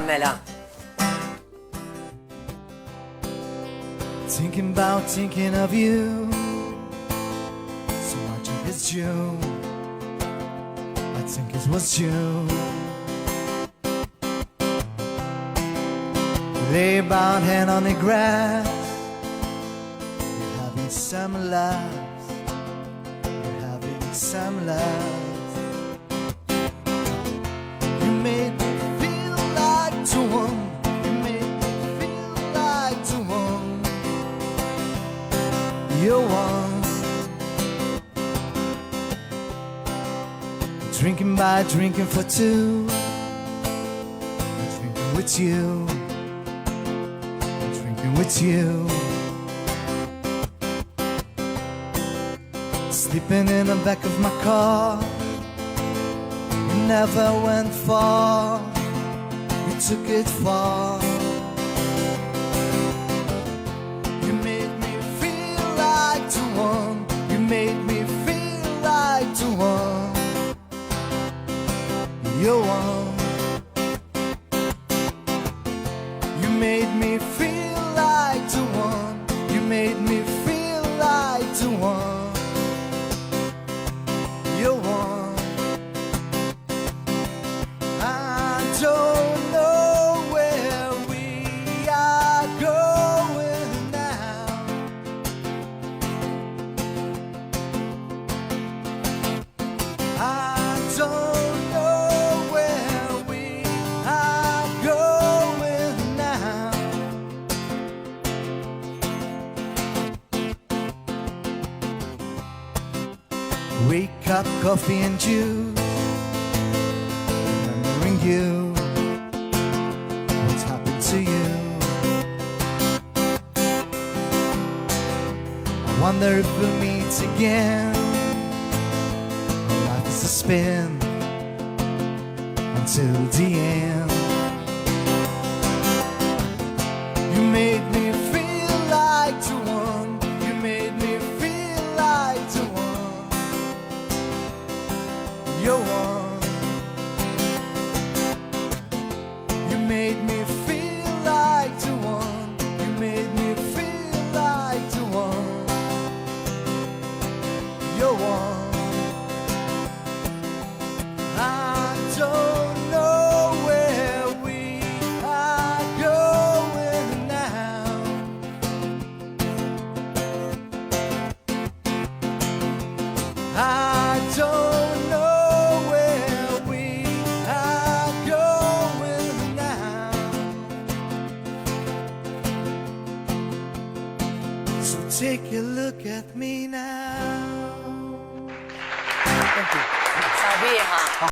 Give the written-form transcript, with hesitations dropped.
mükemmel ha. Thinking about thinking of you. So I think it's you. I think it was you. Lay about hand on the grass. You're having some laughs. You're having some laughs. You made me feel like to one. You made me feel like to one. You're one. Drinking by drinking for two. Drinking with you. Drinking with you. Sleeping in the back of my car. We never went far. We took it far. You made me feel like to one. You made me feel like to one. You're one. You made me feel like to one. You made me feel like to one. You're one. I don't know where we are going now. I don't know where we are going now. Wake up, coffee and juice. Remembering you. What's happened to you? I wonder if we'll meet again. Life is a spin until the end. You made me feel like to one. You made me feel like to one. You're one. You made me feel like to one. You made me feel like to one. You're one. I don't know where we are going now. I don't know where we are going now. So take a look at me now. Thank you. สาบี้ค่ะ